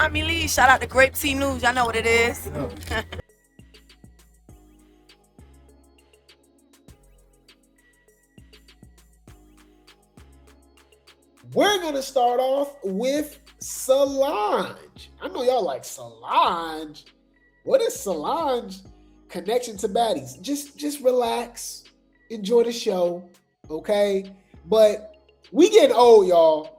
Tommie Lee. Shout out to Grape Tea News. Y'all know what it is. We're going to start off with Solange. I know y'all like Solange. What is Solange connection to Baddies? Just relax. Enjoy the show, okay? But we getting old, y'all.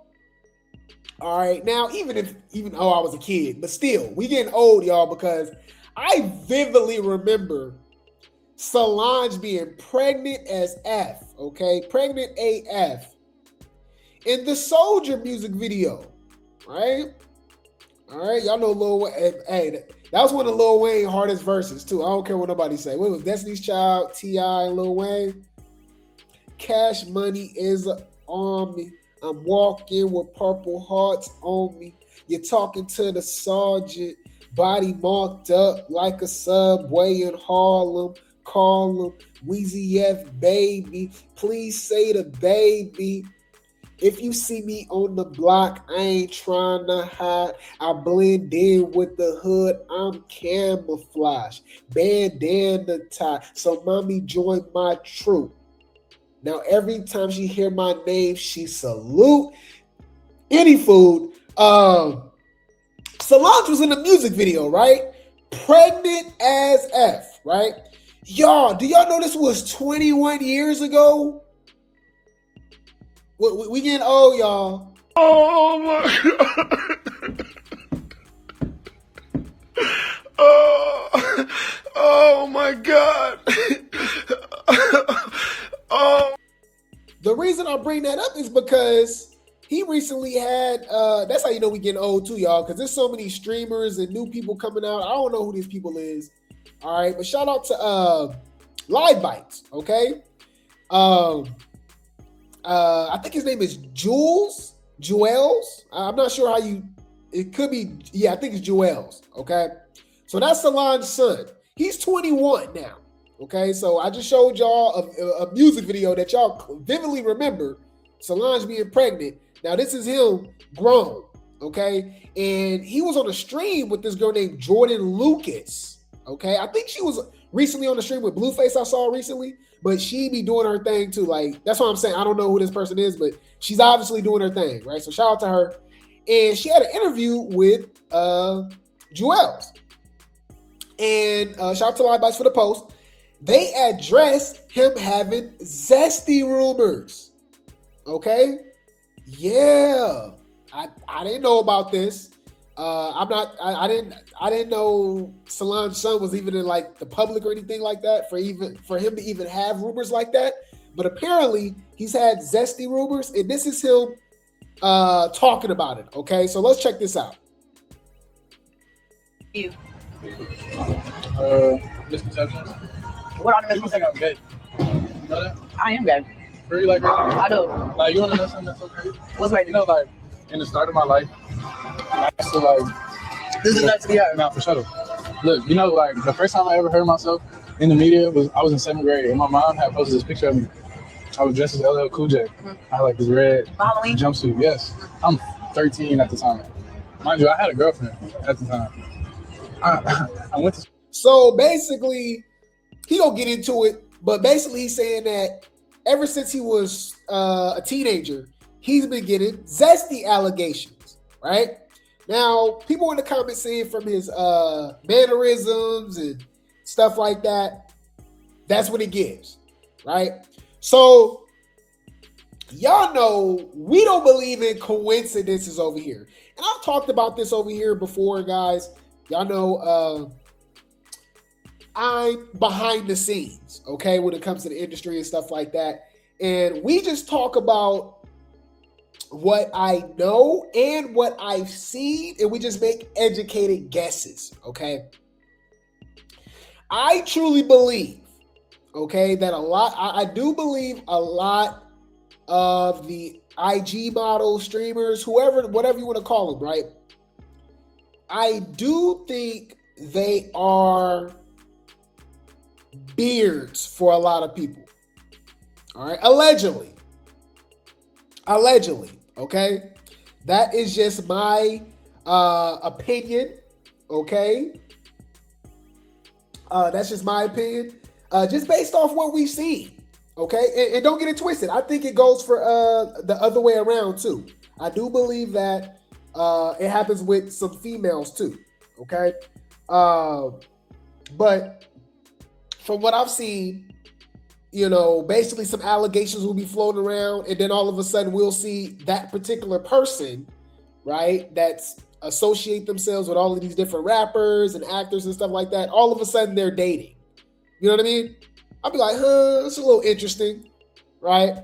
All right, now even though I was a kid, but still, we getting old, y'all, because I vividly remember Solange being pregnant as F, okay? Pregnant AF. In the Soldier music video, right? All right, y'all know Lil Wayne. Hey, that was one of Lil Wayne's hardest verses, too. I don't care what nobody say. What was Destiny's Child, T.I., and Lil Wayne? Cash money is on me. I'm walking with purple hearts on me. You're talking to the sergeant. Body marked up like a subway in Harlem. Call him Weezy F, baby. Please say the baby. If you see me on the block, I ain't trying to hide. I blend in with the hood. I'm camouflage. Bandana tie. So mommy join my troop. Now, every time she hear my name, she salute. Any food. Solange was in the music video, right? Pregnant as F, right? Y'all, do y'all know this was 21 years ago? We getting old, y'all. Oh my God. Oh my God. Oh. The reason I bring that up is because he recently had, that's how you know we getting old too, y'all, because there's so many streamers and new people coming out. I don't know who these people is. All right, but shout out to Live Bites, okay? I think his name is Julez. I'm not sure how it could be. Yeah, I think it's Julez. Okay. So that's Solange's son. He's 21 now. Okay. So I just showed y'all a music video that y'all vividly remember Solange being pregnant. Now this is him grown. Okay. And he was on a stream with this girl named Jordan Lucas. Okay. I think she was recently on the stream with Blueface I saw recently. But she be doing her thing too. Like, that's what I'm saying. I don't know who this person is, but she's obviously doing her thing, right? So shout out to her. And she had an interview with Julez. And shout out to Live Bites for the post. They addressed him having zesty rumors. Okay? Yeah. I didn't know about this. I didn't know Solange's son was even in like the public or anything like that for him to even have rumors like that. But apparently he's had zesty rumors, and this is him talking about it. Okay, so let's check this out. You. Misconceptions. What are the People think I'm gay. You know that? I am gay. Really like that? I do. Like, you wanna know something that's so crazy? What's right? You know, like in the start of my life, I used to like. This is not to be out. Now for sure. Look, you know, like the first time I ever heard myself in the media was I was in 7th grade, and my mom had posted this picture of me. I was dressed as LL Cool J. I had like this red Halloween jumpsuit. Yes, I'm 13 at the time. Mind you, I had a girlfriend at the time. I went to. So basically, he gonna get into it, but basically he's saying that ever since he was a teenager, he's been getting zesty allegations, right? Now, people in the comments saying from his mannerisms and stuff like that, that's what it gives, right? So, y'all know we don't believe in coincidences over here. And I've talked about this over here before, guys. Y'all know I'm behind the scenes, okay, when it comes to the industry and stuff like that. And we just talk about what I know and what I've seen, and we just make educated guesses, okay? I truly believe, okay, that I do believe a lot of the IG models, streamers, whatever you want to call them, right? I do think they are beards for a lot of people. All right, allegedly, okay? That is just my opinion, okay? That's just my opinion. Just based off what we see, okay? And don't get it twisted. I think it goes for the other way around too. I do believe that it happens with some females too, okay? But from what I've seen, you know, basically some allegations will be floating around, and then all of a sudden we'll see that particular person, right, that's associate themselves with all of these different rappers and actors and stuff like that. All of a sudden they're dating. You know what I mean? I'll be like, it's a little interesting, right?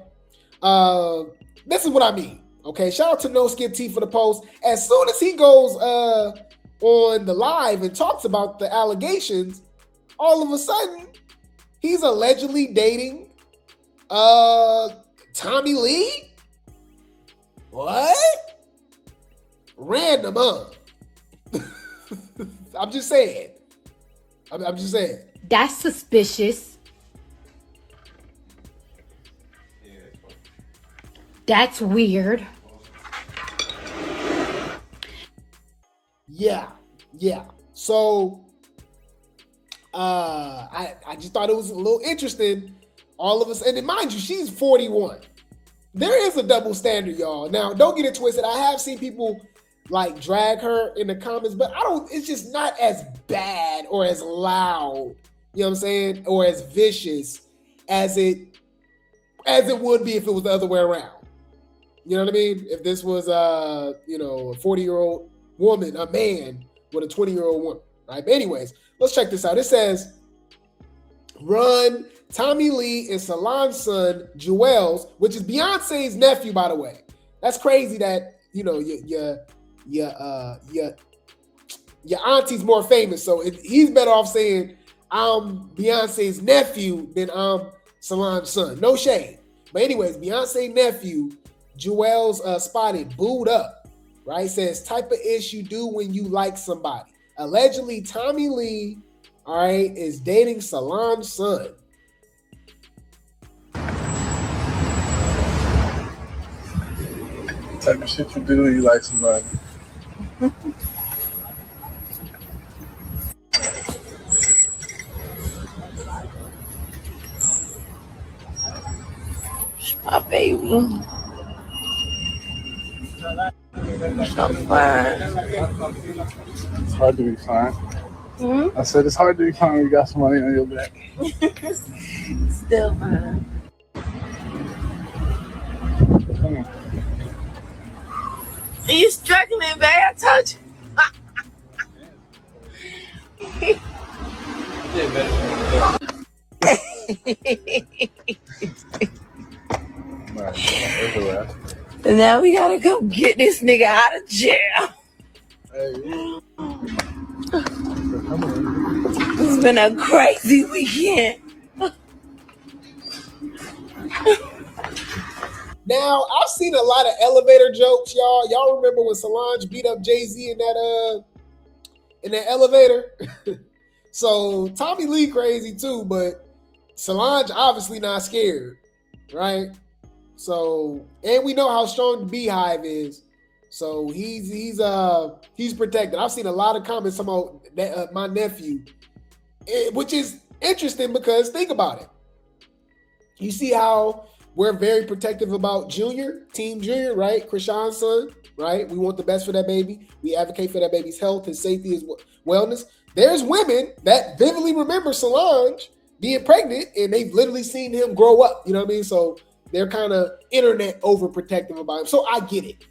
This is what I mean. Okay, shout out to No Skip T for the post. As soon as he goes on the live and talks about the allegations, all of a sudden he's allegedly dating Tommie Lee. What? Random, huh? I'm just saying. I'm just saying. That's suspicious. That's weird. Yeah. So I just thought it was a little interesting. All of us, and mind you, she's 41. There is a double standard, y'all. Now, don't get it twisted. I have seen people like drag her in the comments, but it's just not as bad or as loud, you know what I'm saying, or as vicious as it would be if it was the other way around. You know what I mean? If this was a 40-year-old woman, a man with a 20-year-old woman, right? But anyways, let's check this out. It says, run Tommie Lee and Solange's son, Julez, which is Beyonce's nephew, by the way. That's crazy that, you know, your auntie's more famous, so he's better off saying I'm Beyonce's nephew than I'm Solange's son. No shade. But anyways, Beyonce's nephew, Julez, spotted, booed up, right? Says, type of ish you do when you like somebody. Allegedly, Tommie Lee, all right, is dating Solange's son. Type of shit you do when you like somebody. My baby. I'm fine. It's hard to be fine. Mm-hmm. I said it's hard to be fine when you got somebody on your back. Still fine. Come on. Are you struggling, babe? I told you. And now we gotta go get this nigga out of jail. Hey. It's been a crazy weekend. Now, I've seen a lot of elevator jokes, y'all. Y'all remember when Solange beat up Jay-Z in that elevator? So Tommie Lee crazy too, but Solange obviously not scared, right? So, and we know how strong the Beehive is. So he's protected. I've seen a lot of comments about that, my nephew, which is interesting because think about it. You see how we're very protective about Team Junior, right? Krishan's son, right? We want the best for that baby. We advocate for that baby's health, his safety, his wellness. There's women that vividly remember Solange being pregnant, and they've literally seen him grow up. You know what I mean? So they're kind of internet overprotective about him. So I get it.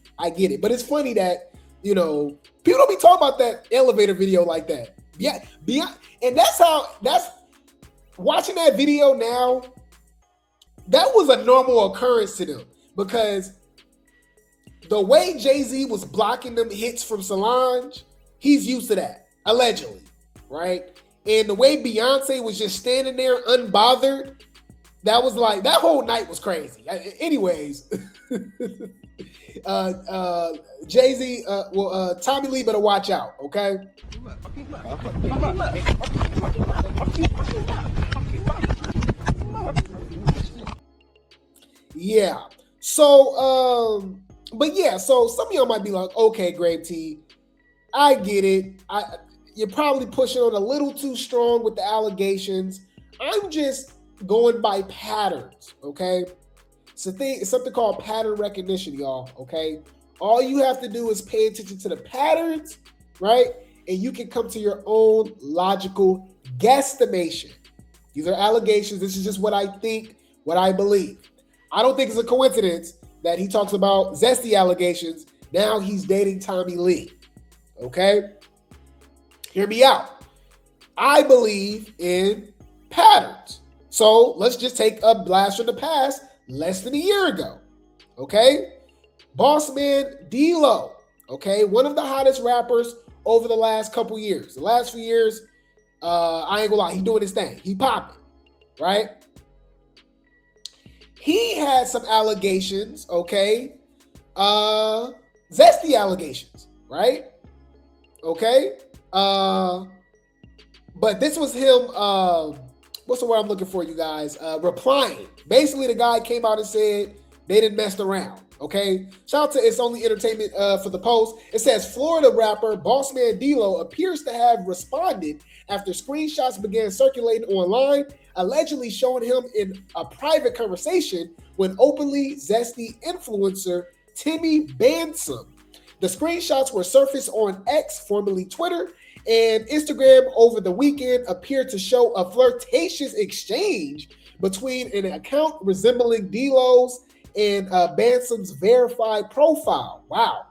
But it's funny that, you know, people don't be talking about that elevator video like that. Yeah, and that's watching that video now. That was a normal occurrence to them because the way Jay-Z was blocking them hits from Solange, he's used to that, allegedly, right? And the way Beyonce was just standing there unbothered, that was like, that whole night was crazy. Anyways, Jay-Z, Tommie Lee better watch out, okay? Yeah. So, but yeah, so some of y'all might be like, okay, Grape Tea, I get it. You're probably pushing on a little too strong with the allegations. I'm just going by patterns, okay? It's something called pattern recognition, y'all, okay? All you have to do is pay attention to the patterns, right? And you can come to your own logical guesstimation. These are allegations. This is just what I think, what I believe. I don't think it's a coincidence that he talks about zesty allegations. Now he's dating Tommie Lee, okay? Hear me out. I believe in patterns. So let's just take a blast from the past less than a year ago, okay? Boss man D-Lo, okay? One of the hottest rappers over the last couple years. The last few years, I ain't gonna lie, he doing his thing. He popping, right? He had some allegations, okay? Zesty allegations, right? Okay? But this was him, what's the word I'm looking for, you guys? Replying. Basically, the guy came out and said they didn't mess around, okay? Shout out to It's Only Entertainment for the post. It says, Florida rapper Bossman D-Lo appears to have responded after screenshots began circulating online, allegedly showing him in a private conversation with openly zesty influencer Timmy Bansom. The screenshots were surfaced on X, formerly Twitter, and Instagram over the weekend appeared to show a flirtatious exchange between an account resembling D-Lo's and Bansom's verified profile. Wow.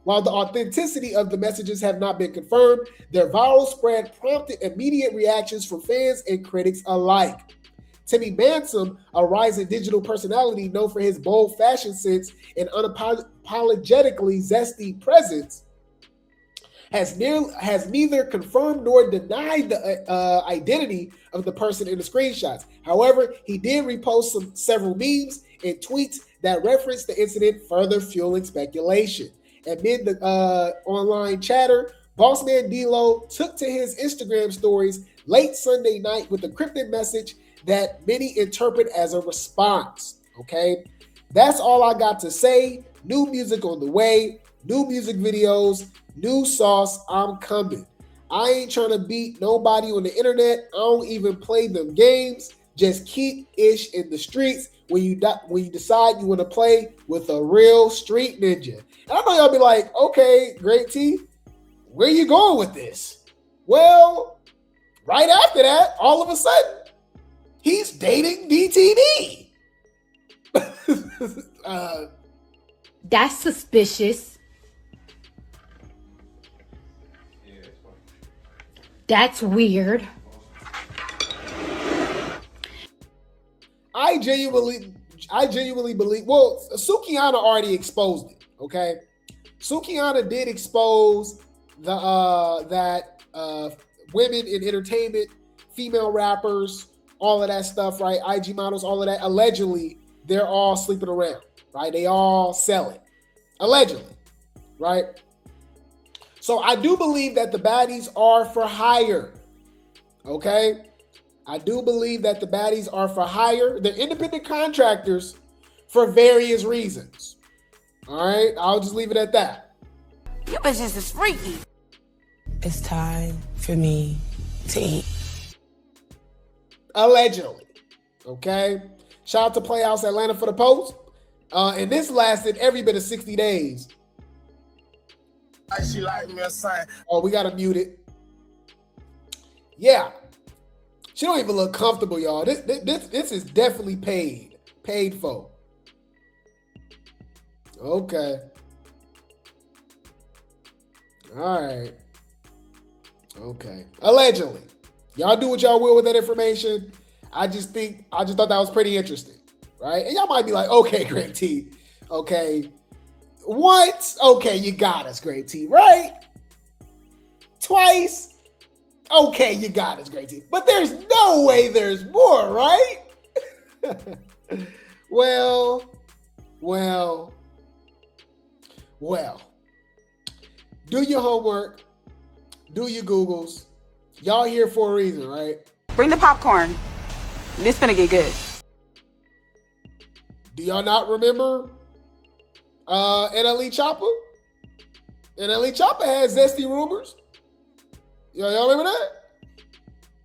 While the authenticity of the messages have not been confirmed, their viral spread prompted immediate reactions from fans and critics alike. Timmy Bansom, a rising digital personality known for his bold fashion sense and unapologetically zesty presence, has neither confirmed nor denied the identity of the person in the screenshots. However, he did repost several memes and tweets that reference the incident, further fueling speculation. Amid the online chatter, Bossman D-Lo took to his Instagram stories late Sunday night with a cryptic message that many interpret as a response, okay? That's all I got to say. New music on the way, new music videos, new sauce, I'm coming. I ain't trying to beat nobody on the internet. I don't even play them games. Just keep ish in the streets when you decide you want to play with a real street ninja. And I know y'all be like, okay, Grape Tea, where you going with this? Well, right after that, all of a sudden, he's dating DTD. That's suspicious. That's weird. I genuinely believe, well, Sukihana already exposed it, okay? Sukihana did expose that women in entertainment, female rappers, all of that stuff, right? IG models, all of that, allegedly, they're all sleeping around, right? They all sell it, allegedly, right? So I do believe that the baddies are for hire, okay? I do believe that the baddies are for hire. They're independent contractors for various reasons, all right? I'll just leave it at that. You bitches is freaky. It's time for me to eat. Allegedly, okay? Shout out to Playhouse Atlanta for the post. And this lasted every bit of 60 days. She like me a sign. Oh, we gotta mute it. Yeah. She don't even look comfortable, y'all. This is definitely paid for. Okay. All right. Okay. Allegedly. Y'all do what y'all will with that information. I just thought that was pretty interesting, right? And y'all might be like, okay, Grape Tea. Okay. What? Okay, you got us, Grape Tea, right? Twice? Okay, you got us, Grape Tea. But there's no way there's more, right? Well. Do your homework. Do your Googles. Y'all here for a reason, right? Bring the popcorn. This finna get good. Do y'all not remember NLE Chopper? And Ellie Chopper had zesty rumors. Y'all remember that?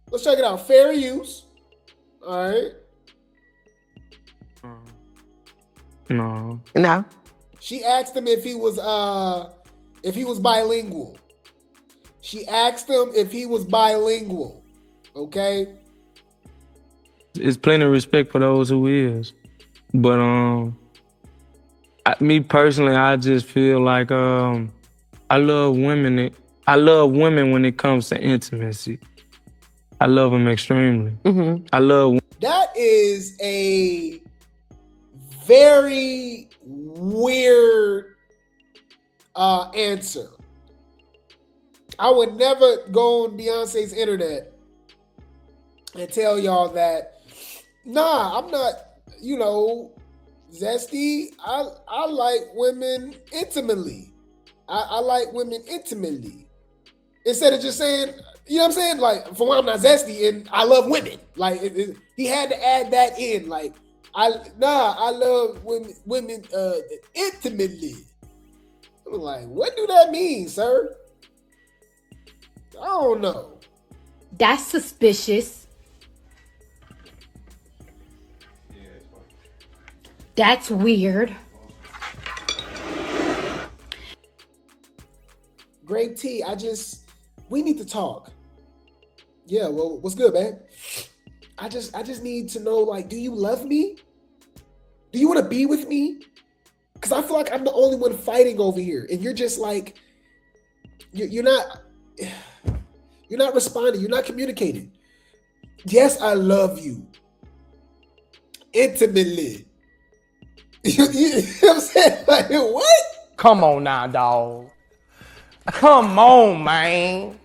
Let's check it out. Fair use. All right. No. No. She asked him if he was bilingual. She asked him if he was bilingual. Okay. It's plenty of respect for those who is. But me personally, I just feel like I love women. I love women when it comes to intimacy. I love them extremely. Mm-hmm. I love. That is a very weird answer. I would never go on Beyonce's internet and tell y'all that, nah, I'm not, zesty. I like women intimately. I like women intimately. Instead of just saying, you know what I'm saying? Like, for one, I'm not zesty and I love women. Like, he had to add that in. Like, I love women intimately. I'm like, what do that mean, sir? I don't know. That's suspicious. That's weird. Grape Tea, we need to talk. Yeah, well, what's good, man? I just need to know, like, do you love me? Do you want to be with me? Because I feel like I'm the only one fighting over here. And you're just like, you're not responding. You're not communicating. Yes, I love you. Intimately. You know what I'm saying? Like, what? Come on now, dog. Come on, man.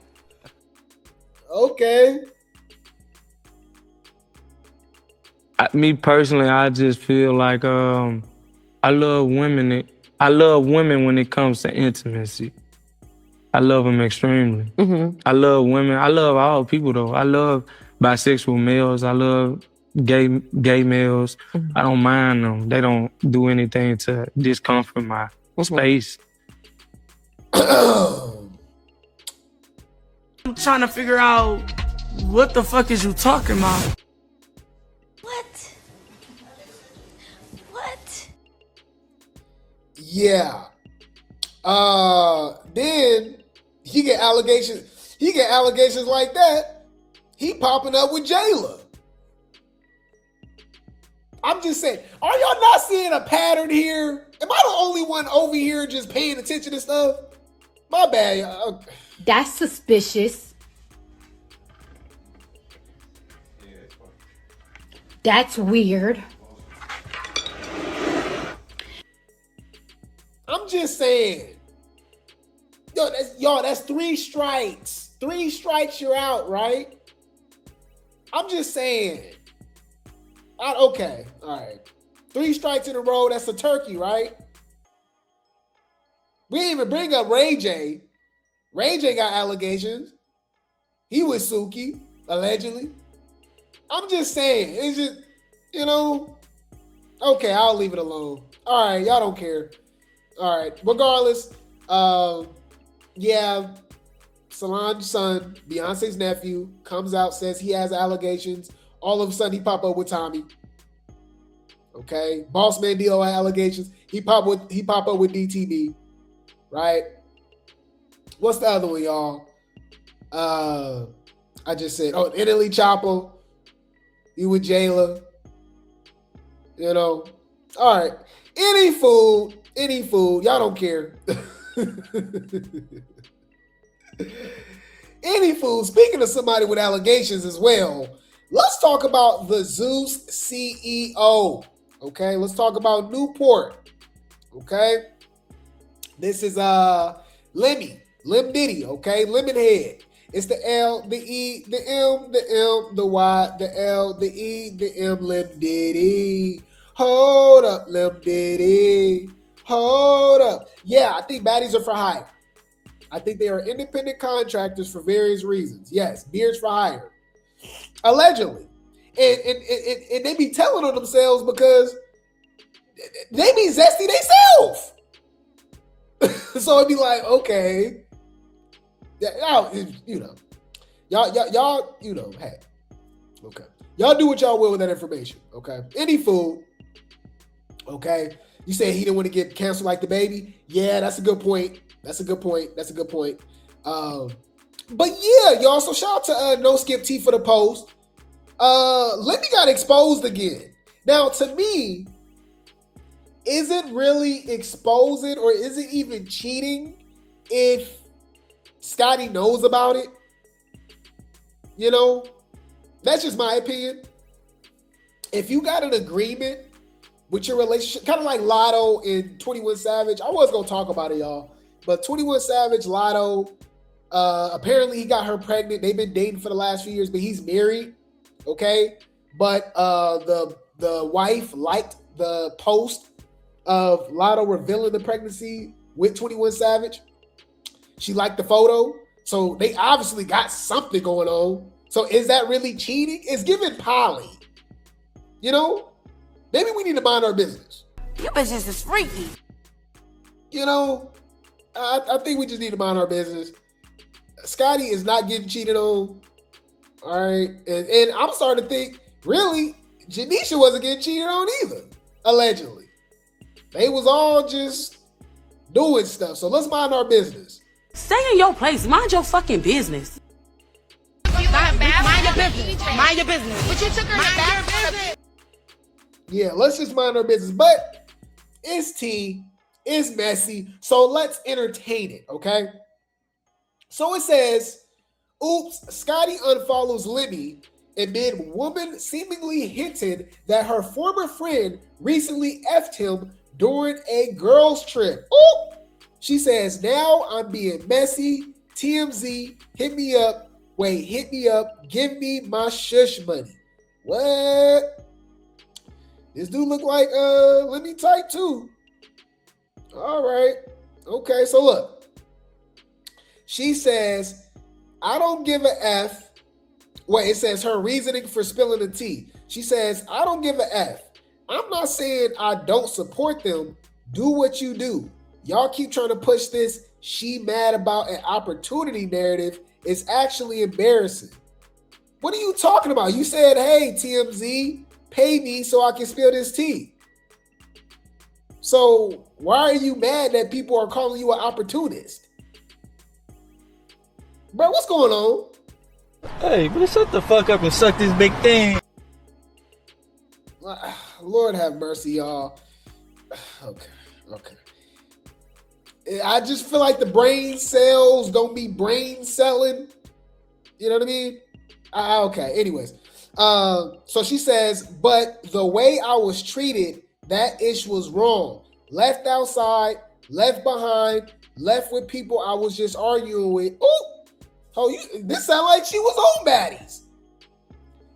Okay. Me personally, I just feel like I love women. I love women when it comes to intimacy. I love them extremely. Mm-hmm. I love women. I love all people though. I love bisexual males. I love gay males. Mm-hmm. I don't mind them. They don't do anything to discomfort my space. I'm trying to figure out what the fuck is you talking about? What? Yeah. Then he get allegations. He get allegations like that. He popping up with Jayla. I'm just saying, are y'all not seeing a pattern here? Am I the only one over here just paying attention to stuff? My bad, y'all. That's suspicious. That's weird. I'm just saying. That's 3 strikes. 3 strikes, you're out, right? I'm just saying. Okay, all right. 3 strikes in a row, that's a turkey, right? We didn't even bring up Ray J. Ray J got allegations. He was Suki, allegedly. I'm just saying. It's just, okay, I'll leave it alone. All right, y'all don't care. All right, regardless, yeah, Solange's son, Beyonce's nephew, comes out, says he has allegations. All of a sudden, he pop up with Tommie. Okay, Boss Man D.O. allegations. He pop up with DTB. Right? What's the other one, y'all? I just said, Italy Chopper. You with Jayla. All right. Any food. Y'all don't care. Any food. Speaking of somebody with allegations as well, let's talk about the Zeus CEO. Okay, let's talk about Newport. Okay. This is Limmy, Lim Diddy, okay? Lemonhead. It's the L, the E, the M, the M, the Y, the L, the E, the M, Lim Diddy. Hold up, Lim Diddy. Hold up. Yeah, I think baddies are for hire. I think they are independent contractors for various reasons. Yes, beards for hire. Allegedly. And they be telling on themselves because they be zesty themselves. So it'd be like, okay, y'all, y'all, hey, okay, y'all do what y'all will with that information, okay? Any fool, okay? You say he didn't want to get canceled like the baby. Yeah, that's a good point. That's a good point. But yeah, y'all. So shout out to No Skip T for the post. Limmy got exposed again. Now, to me, is it really exposing or is it even cheating if Scotty knows about it? You know, that's just my opinion. If you got an agreement with your relationship, kind of like Lotto and 21 Savage. I was going to talk about it, y'all. But 21 Savage, Lotto, apparently he got her pregnant. They've been dating for the last few years, but he's married, okay? But the wife liked the post of Lotto revealing the pregnancy with 21 Savage. She liked the photo. So they obviously got something going on. So is that really cheating? It's giving poly. You know? Maybe we need to mind our business. You bitches is freaky. You know, I think we just need to mind our business. Scotty is not getting cheated on. All right. And I'm starting to think, really, Janisha wasn't getting cheated on either, allegedly. They was all just doing stuff. So let's mind our business. Stay in your place. Mind your fucking business. Mind your business. Mind your business. But you took her to bath. Yeah, let's just mind our business. But it's tea. It's messy. So let's entertain it, okay? So it says, oops, Scotty unfollows Limmy amid woman seemingly hinted that her former friend recently effed him during a girls' trip. Oop! She says, now I'm being messy. TMZ, hit me up. Wait, hit me up. Give me my shush money. What? This dude look like Limmy type too. All right. Okay, so look. She says, I don't give a F. Wait, it says her reasoning for spilling the tea. She says, I don't give a F. I'm not saying I don't support them. Do what you do. Y'all keep trying to push this she mad about an opportunity narrative. It's actually embarrassing. What are you talking about? You said, hey, TMZ, pay me so I can spill this tea. So why are you mad that people are calling you an opportunist? Bro, what's going on? Hey, but shut the fuck up and suck this big thing. Lord have mercy, y'all. Okay. I just feel like the brain cells don't be brain selling. You know what I mean? Okay, anyways. So she says, but the way I was treated, that ish was wrong. Left outside, left behind, left with people I was just arguing with. This sound like she was on Baddies.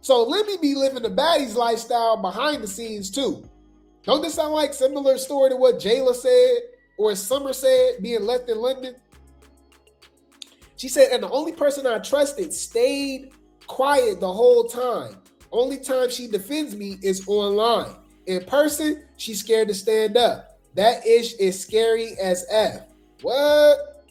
So let me be living the Baddies lifestyle behind the scenes too. Don't this sound like similar story to what Jayla said or Summer said, being left in London? She said, and the only person I trusted stayed quiet the whole time. Only time she defends me is online. In person, she's scared to stand up. That ish is scary as F. What?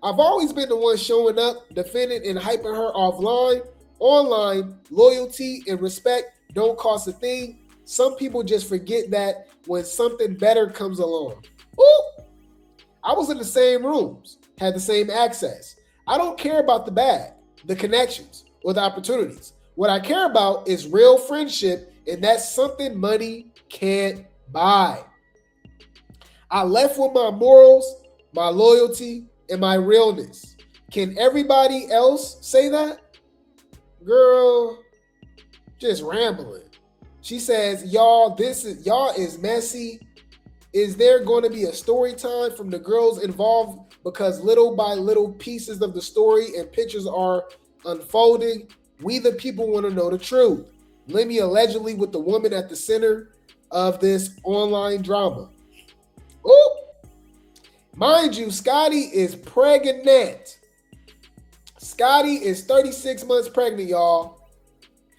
I've always been the one showing up, defending and hyping her offline. Online, loyalty and respect don't cost a thing. Some people just forget that when something better comes along. Ooh! I was in the same rooms, had the same access. I don't care about the bag, the connections, or the opportunities. What I care about is real friendship, and that's something money can't buy. I left with my morals, my loyalty, and my realness. Can everybody else say that? Girl, just rambling. She says, y'all is messy. Is there going to be a story time from the girls involved? Because little by little pieces of the story and pictures are unfolding. We the people want to know the truth. Limmy allegedly with the woman at the center of this online drama. Ooh. Mind you, Scotty is pregnant. Scotty is 36 months pregnant, y'all.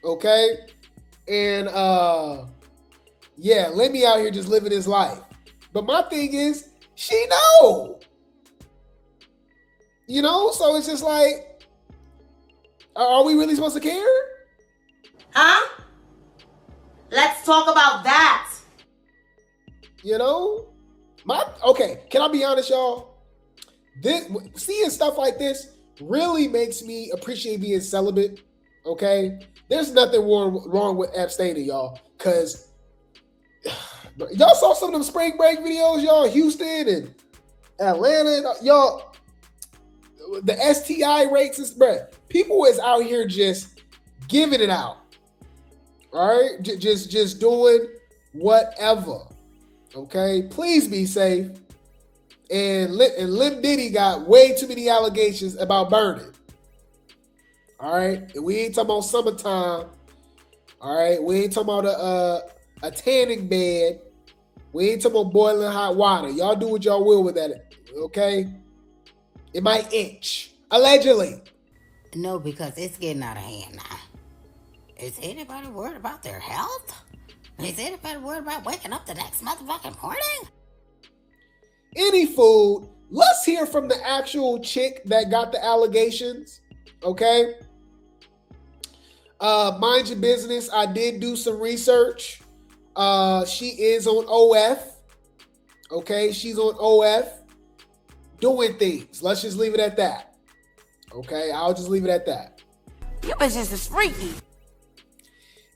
Okay? And Limmy out here just living his life. But my thing is, she know. You know, so it's just like, are we really supposed to care? Huh? Let's talk about that. You know, okay. Can I be honest, y'all? Seeing stuff like this really makes me appreciate being celibate. Okay, there's nothing wrong with abstaining, y'all. Cause y'all saw some of them spring break videos, y'all, Houston and Atlanta, y'all. The STI rates is, bruh, people is out here just giving it out. All right, just doing whatever. Okay, please be safe. And Lim Diddy got way too many allegations about burning. All right, and we ain't talking about summertime. All right, we ain't talking about a tanning bed. We ain't talking about boiling hot water. Y'all do what y'all will with that. Okay. It might itch. Allegedly. No, because it's getting out of hand now. Is anybody worried about their health? Is anybody worried about waking up the next motherfucking morning? Any food. Let's hear from the actual chick that got the allegations. Okay. Mind your business. I did do some research. She is on OF. Okay. She's on OF. Doing things. Let's just leave it at that. Okay, I'll just leave it at that. You bitches is freaky.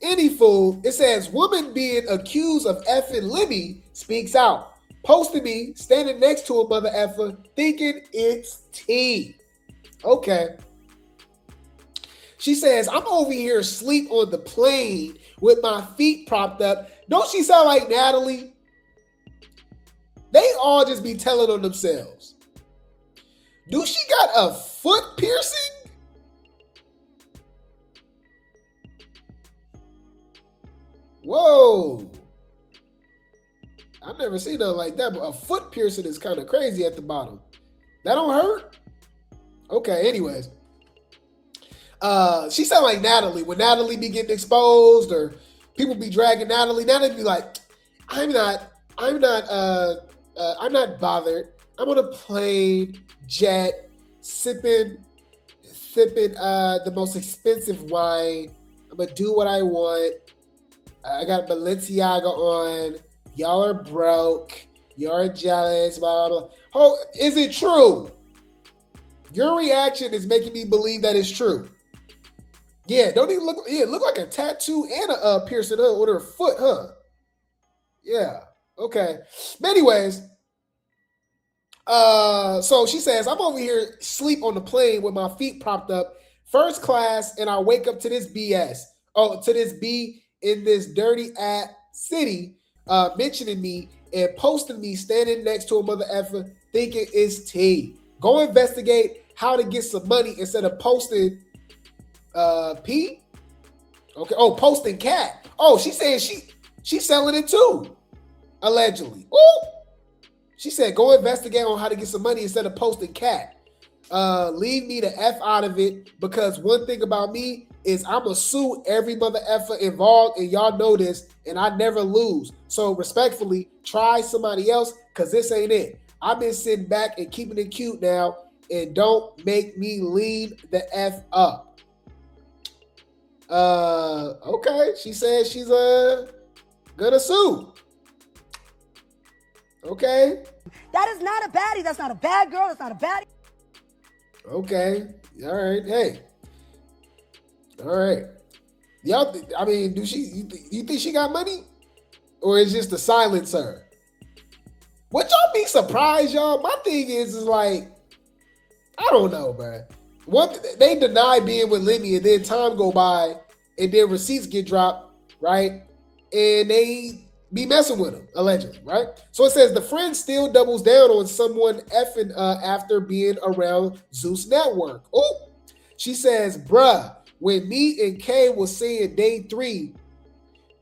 Any fool, it says, woman being accused of effing Limmy speaks out. Posting me, standing next to a mother effer, thinking it's tea. Okay. She says, I'm over here asleep on the plane with my feet propped up. Don't she sound like Natalie? They all just be telling on themselves. Do she got a foot piercing? Whoa. I've never seen nothing like that, but a foot piercing is kind of crazy at the bottom. That don't hurt? Okay, anyways. She sound like Natalie. When Natalie be getting exposed or people be dragging Natalie be like, I'm not bothered. I'm on a plane, jet, sipping the most expensive wine. I'm gonna do what I want. I got Balenciaga on. Y'all are broke. You're jealous. Blah, blah, blah. Oh, is it true? Your reaction is making me believe that it's true. Yeah, don't even look. Yeah, look like a tattoo and a piercing with her foot, huh? Yeah. Okay. But anyways. So she says, I'm over here sleep on the plane with my feet propped up, first class, and I wake up to this BS. Oh, to this B in this dirty ass city, mentioning me and posting me standing next to a mother effer thinking it's tea. Go investigate how to get some money instead of posting P. Okay. Oh, posting cat. Oh, she saying she's selling it too. Allegedly. Ooh. She said, go investigate on how to get some money instead of posting cat. Leave me the F out of it, because one thing about me is I'm going to sue every mother effer involved, and y'all know this, and I never lose. So respectfully, try somebody else, because this ain't it. I've been sitting back and keeping it cute now, and don't make me lean the F up. Okay. She says she's gonna sue. Okay. That is not a baddie. That's not a bad girl. That's not a baddie. Okay. All right. Hey. All right. Y'all, I mean, you think she got money? Or is just a silencer? Would y'all be surprised, y'all? My thing is like, I don't know, man. They deny being with Limmy, and then time go by, and then receipts get dropped, right? And they be messing with him, allegedly, right? So it says the friend still doubles down on someone effing after being around Zeus Network. Oh, she says, bruh, when me and Kay was saying day 3,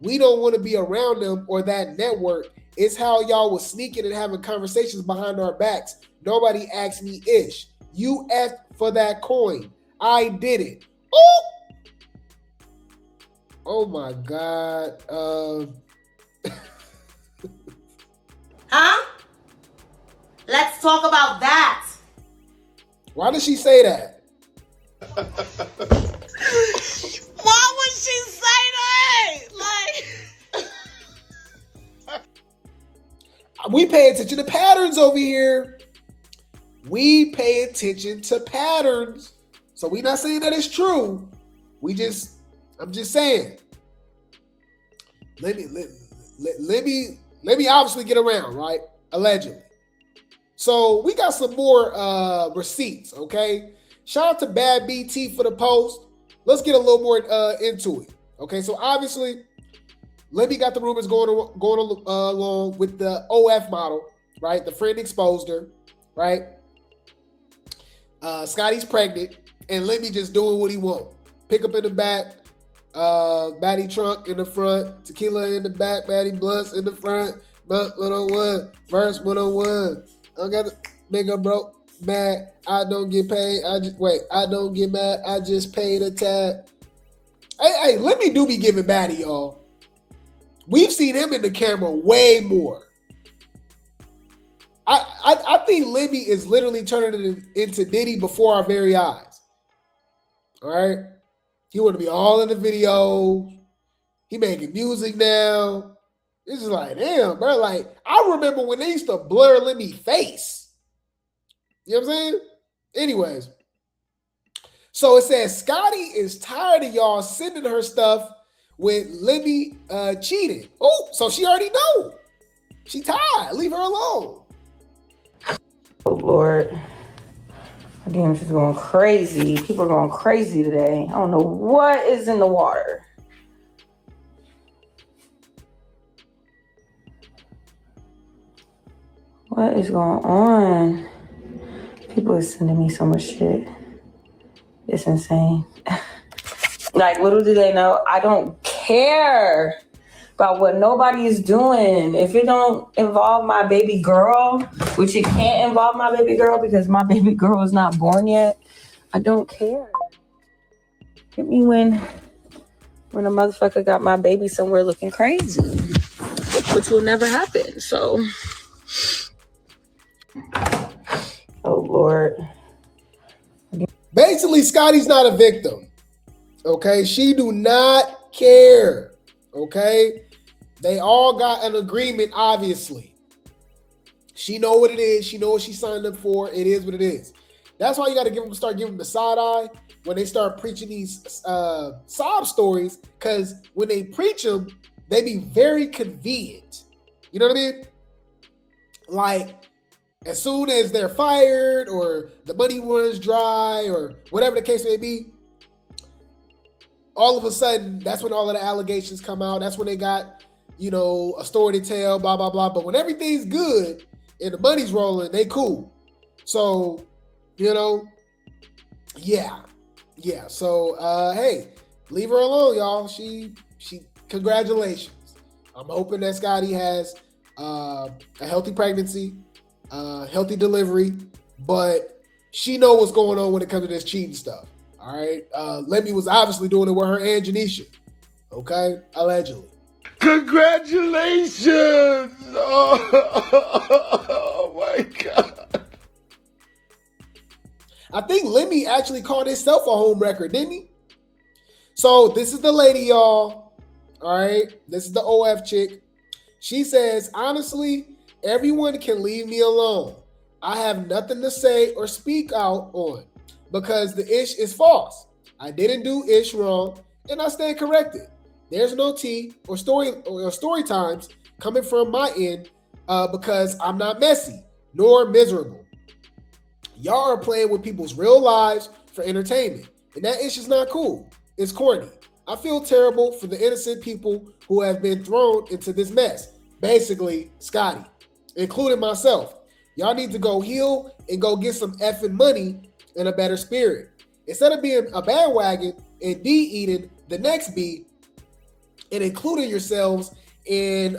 we don't want to be around them or that network. It's how y'all was sneaking and having conversations behind our backs. Nobody asked me ish. You asked for that coin. I did it. Oh, oh my God. Huh? Let's talk about that. Why did she say that? Why would she say that? Like, we pay attention to patterns over here. We pay attention to patterns. So we're not saying that it's true. I'm just saying. Let me obviously get around, right? Allegedly. So we got some more receipts, okay? Shout out to Bad BT for the post. Let's get a little more into it. Okay, so obviously, Limmy got the rumors going along with the OF model, right? The friend exposed her, right? Scotty's pregnant, and Limmy just doing what he want. Pick up in the back, Baddie trunk in the front, tequila in the back, Baddie blunts in the front, but 101, verse 101. I got to make her broke, mad. I don't get paid. I don't get mad. I just paid a tab. Hey, Limmy do be giving Baddie, y'all. We've seen him in the camera way more. I think Limmy is literally turning it into Diddy before our very eyes. All right? He want to be all in the video. He making music now. It's just like, damn, bro. Like, I remember when they used to blur Limmy's face. You know what I'm saying? Anyways. So it says, Scotty is tired of y'all sending her stuff with Limmy cheating. Oh, so she already know. She tired. Leave her alone. Oh, Lord. My DMs is going crazy. People are going crazy today. I don't know what is in the water. What is going on? People are sending me so much shit. It's insane. Like, little do they know, I don't care about what nobody is doing. If it don't involve my baby girl, which it can't involve my baby girl because my baby girl is not born yet, I don't care. Hit me when a motherfucker got my baby somewhere looking crazy, which will never happen. So, oh Lord. Basically, Scotty's not a victim. Okay, she do not care. Okay, they all got an agreement. Obviously, she know what it is. She know what she signed up for. It is what it is. That's why you got to start giving them the side eye when they start preaching these sob stories. Because when they preach them, they be very convenient. You know what I mean? Like, as soon as they're fired or the money runs dry or whatever the case may be, all of a sudden, that's when all of the allegations come out. That's when they got, a story to tell, blah, blah, blah. But when everything's good and the money's rolling, they cool. So, yeah. So, hey, leave her alone, y'all. She, congratulations. I'm hoping that Scotty has a healthy pregnancy, healthy delivery, but she know what's going on when it comes to this cheating stuff. All right. Lemmy was obviously doing it with her and Janisha. Okay. Allegedly. Congratulations. Oh my God. I think Lemmy actually called himself a home record, didn't he? So this is the lady, y'all. All right. This is the OF chick. She says, honestly, everyone can leave me alone. I have nothing to say or speak out on, because the ish is false. I didn't do ish wrong, and I stand corrected. There's no tea or story times coming from my end because I'm not messy nor miserable. Y'all are playing with people's real lives for entertainment, and that ish is not cool. It's corny. I feel terrible for the innocent people who have been thrown into this mess. Basically, Scotty, including myself. Y'all need to go heal and go get some effing money in a better spirit. Instead of being a bandwagon and eating the next B and including yourselves in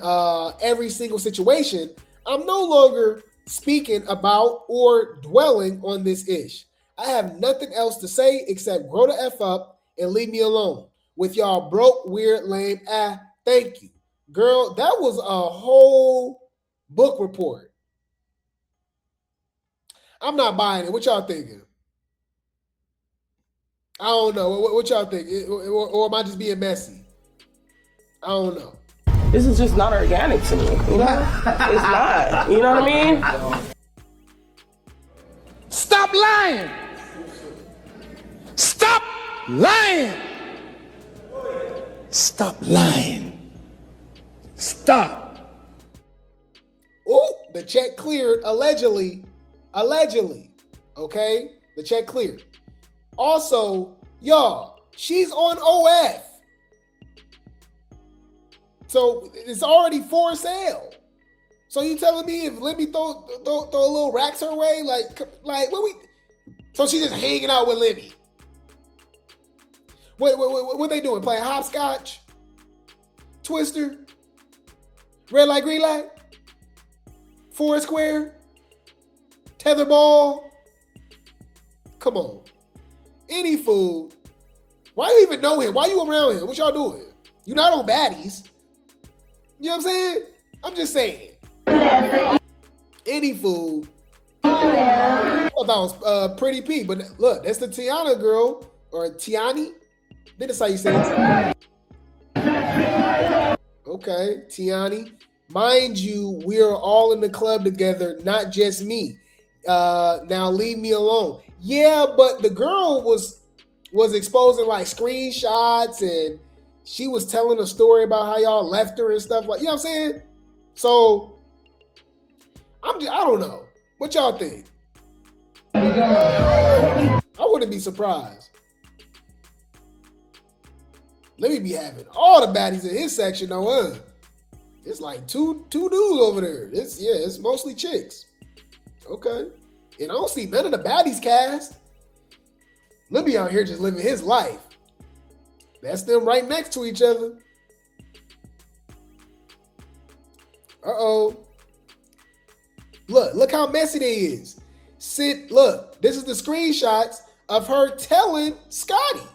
every single situation, I'm no longer speaking about or dwelling on this ish. I have nothing else to say except grow the F up and leave me alone. With y'all broke, weird, lame, thank you. Girl, that was a whole book report. I'm not buying it. What y'all thinking? I don't know. What y'all think? Or am I just being messy? I don't know. This is just not organic to me, you know? It's not, you know what I mean? Stop lying! Stop lying! Stop lying. Stop. Oh, the check cleared, allegedly. Allegedly. Okay? The check cleared. Also, y'all, she's on OF. So it's already for sale. So you telling me if Limmy throw a little racks her way, like what we? So she's just hanging out with Limmy. What they doing? Playing hopscotch, Twister, red light, green light, four square, tetherball. Come on, any fool. Why you even know him? Why you around him? What y'all doing? You not on Baddies. You know what I'm saying? I'm just saying. Any fool. I thought that was Pretty P, but look, that's the Tiana girl, or Tiani. Then that's how you say it. Okay, Tiani. Mind you, we are all in the club together, not just me. Now leave me alone. Yeah, but the girl was exposing like screenshots, and she was telling a story about how y'all left her and stuff like, you know what I'm saying? So I don't know. What y'all think? I wouldn't be surprised. Let me be having all the baddies in his section though, It's like two dudes over there. It's mostly chicks. Okay. And I don't see none of the baddies cast. Let me out here just living his life. That's them right next to each other. Uh-oh. Look how messy they is. Look, this is the screenshots of her telling Scotty.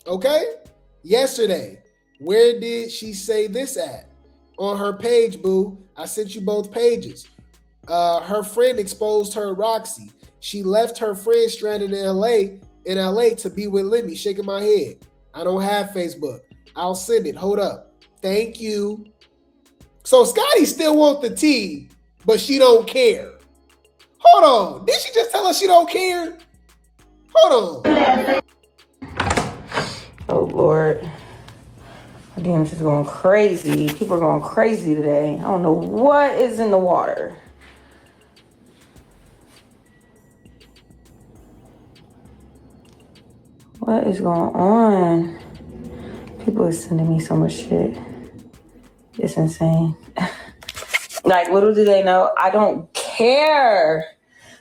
Okay? Yesterday. Where did she say this at? On her page, boo. I sent you both pages. Her friend exposed her Roxy. She left her friend stranded in LA to be with Limmy. Shaking my head. I don't have Facebook. I'll send it. Hold up. Thank you. So Scotty still wants the tea, but she don't care. Hold on. Did she just tell us she don't care? Hold on. Oh, Lord. My DMs is going crazy. People are going crazy today. I don't know what is in the water. What is going on? People are sending me so much shit. It's insane. Like, little do they know, I don't care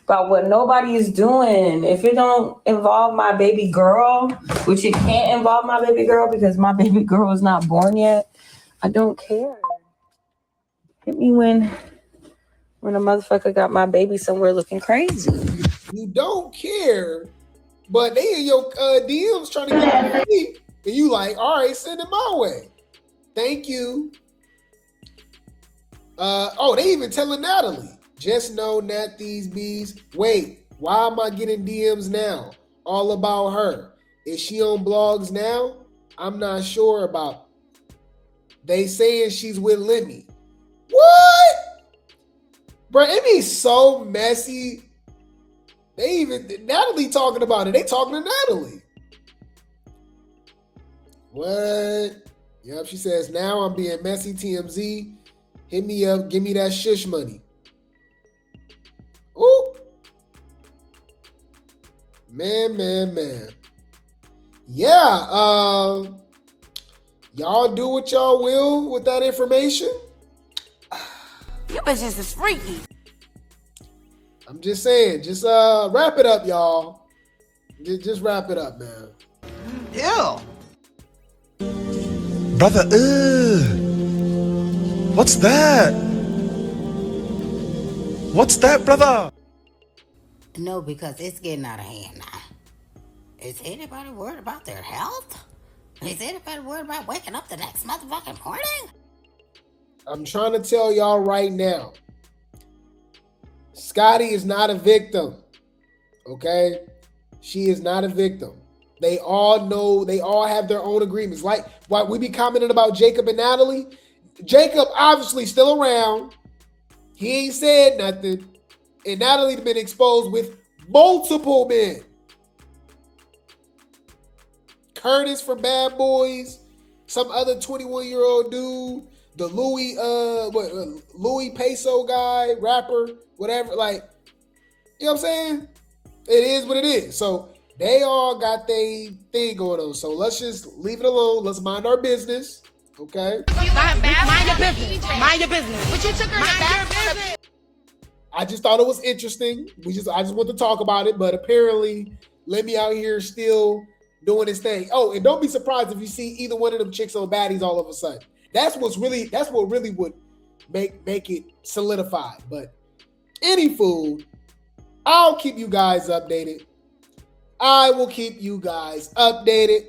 about what nobody is doing. If it don't involve my baby girl, which it can't involve my baby girl because my baby girl is not born yet, I don't care. Hit me when a motherfucker got my baby somewhere looking crazy. You don't care, but they in your DMs trying to get me, and you like, all right, send it my way. Thank you. They even telling Natalie. Just know Nat these bees. Wait, why am I getting DMs now? All about her. Is she on blogs now? I'm not sure about. They saying she's with Limmy. What? Bro, it be so messy. Natalie talking about it. They talking to Natalie. What? Yep, she says, now I'm being messy, TMZ. Hit me up, give me that shush money. Ooh. Man. Yeah, y'all do what y'all will with that information. You bitches is freaky. I'm just saying, just wrap it up, y'all. Just wrap it up, man. Ew. Brother, what's that? What's that, brother? No, because it's getting out of hand now. Is anybody worried about their health? Is anybody worried about waking up the next motherfucking morning? I'm trying to tell y'all right now. Scotty is not a victim. Okay? She is not a victim. They all know, they all have their own agreements. Like why we be commenting about Jacob and Natalie. Jacob obviously still around. He ain't said nothing. And Natalie's been exposed with multiple men. Curtis from Bad Boys, some other 21-year-old dude, the Louis Peso guy, rapper, whatever. Like, you know what I'm saying? It is what it is. So they all got their thing going on. So let's just leave it alone. Let's mind our business. Okay? Mind your business. Mind your business. But you took her back. I just thought it was interesting. I just want to talk about it, but apparently Limmy out here still doing his thing. Oh, and don't be surprised if you see either one of them chicks on Baddies all of a sudden. That's what really would make it solidified. But anywho, I'll keep you guys updated. I will keep you guys updated.